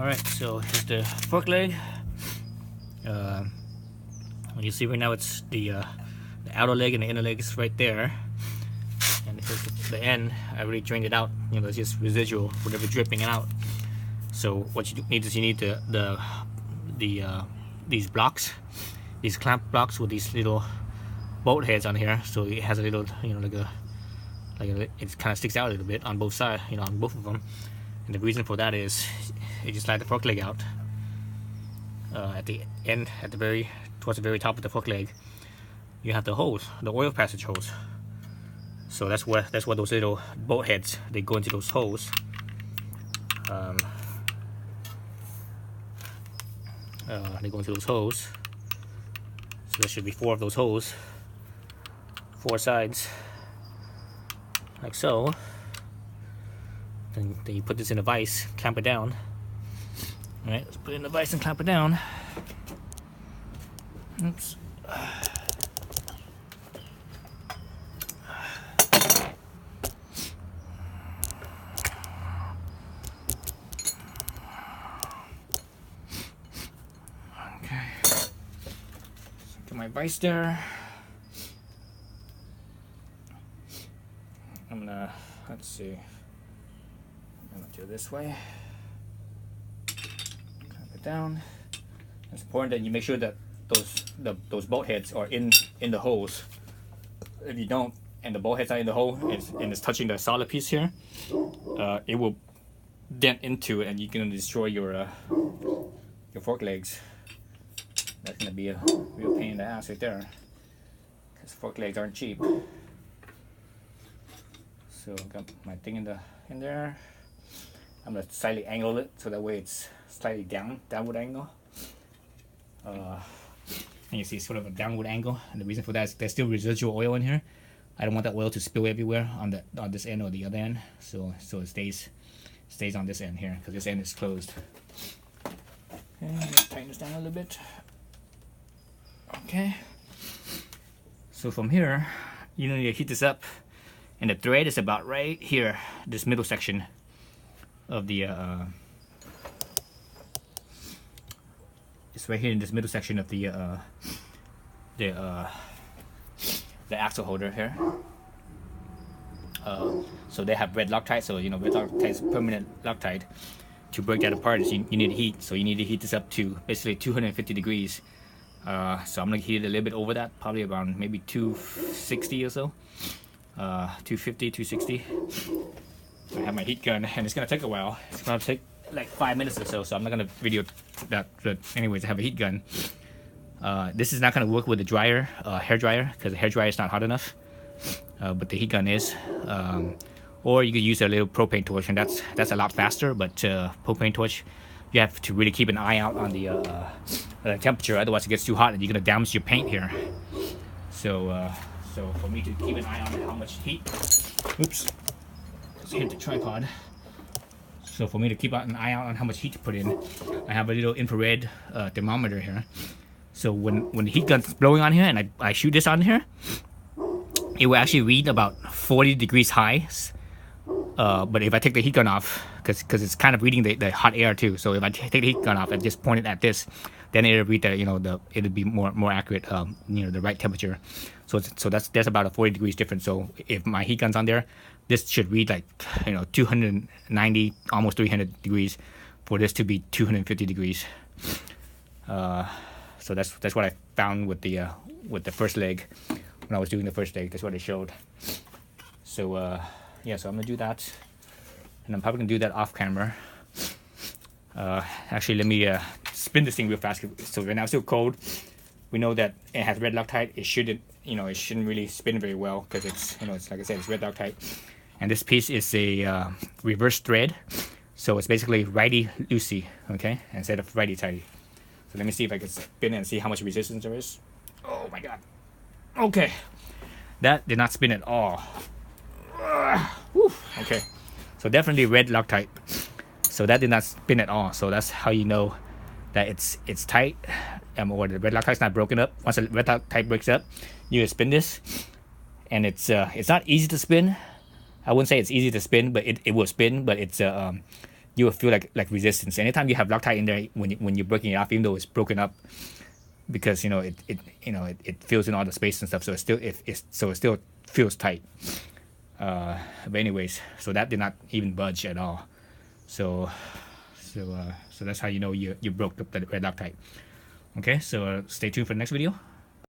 Alright, so here's the fork leg. You see right now it's the outer leg and the inner leg is right there. And here's the end. I already drained it out. You know, it's just residual, whatever dripping out. So what you need is you need these blocks, these clamp blocks with these little bolt heads on here. So it has a little, you know, it kind of sticks out a little bit on both sides, you know, on both of them. And the reason for that is you just slide the fork leg out at the end, towards the very top of the fork leg. You have the hose, the oil passage hose. So that's what those little bolt heads, they go into those holes. They go into those holes. So there should be 4 of those holes, 4 sides, like so. Then you put this in a vise, clamp it down. All right, let's put it in the vise and clamp it down. Oops. Okay. Get my vise there. I'm gonna, let's see. I'm gonna do it this way. Clamp it down. It's important that you make sure that those bolt heads are in the holes. If you don't, and the bolt heads are in the hole, and it's touching the solid piece here, it will dent into it, and you're gonna destroy your fork legs. That's gonna be a real pain in the ass right there, because fork legs aren't cheap. So I got my thing in there. I'm gonna slightly angle it so that way it's slightly downward angle. And you see sort of a downward angle, and the reason for that is there's still residual oil in here. I don't want that oil to spill everywhere on this end or the other end, so it stays on this end here, because this end is closed. Okay, let's tighten this down a little bit. Okay. So from here, you need to heat this up, and the thread is about right here, this middle section of the it's right here in this middle section of the axle holder here. So they have red Loctite, so you know red Loctite is permanent Loctite. To break that apart is you need heat, so you need to heat this up to basically 250 degrees. So I'm gonna heat it a little bit over that, probably around maybe 260 or so. 250, 260. I have my heat gun, and it's gonna take a while. It's gonna take like 5 minutes or so, so I'm not gonna video that. But anyways, I have a heat gun. This is not gonna work with the dryer, hair dryer, because the hair dryer is not hot enough. But the heat gun is. Or you could use a little propane torch, and that's a lot faster. But propane torch, you have to really keep an eye out on the temperature, otherwise it gets too hot and you're gonna damage your paint here. So for me to keep an eye on how much heat, oops, let's hit the tripod. So for me to keep an eye out on how much heat to put in, I have a little infrared thermometer here. So when the heat gun's blowing on here and I shoot this on here, it will actually read about 40 degrees high. But if I take the heat gun off, because it's kind of reading the hot air too, so if I take the heat gun off and just point it at this, then it'll read it'll be more accurate, the right temperature. So that's about a 40 degrees difference. So if my heat gun's on there, this should read like 290, almost 300 degrees, for this to be 250 degrees. So that's what I found with the first leg when I was doing the first leg. That's what it showed. So yeah, so I'm gonna do that, and I'm probably gonna do that off camera. Actually, let me spin this thing real fast. So right now it's still cold. We know that it has red Loctite. It shouldn't really spin very well, because it's like I said, it's red Loctite. And this piece is a reverse thread, so it's basically righty loosey, okay, instead of righty tighty. So let me see if I can spin it and see how much resistance there is. Oh my god. Okay, that did not spin at all. Okay, so definitely red Loctite. So that did not spin at all. So that's how you know that it's tight, or the red Loctite's not broken up. Once the red Loctite breaks up, you can spin this, and it's not easy to spin. I wouldn't say it's easy to spin, but it will spin. But it's you will feel like resistance. Anytime you have Loctite in there, when you're breaking it off, even though it's broken up, because it fills in all the space and stuff, so it still feels tight. But anyways, so that did not even budge at all. So that's how you know you broke up the red Loctite. Okay, so stay tuned for the next video.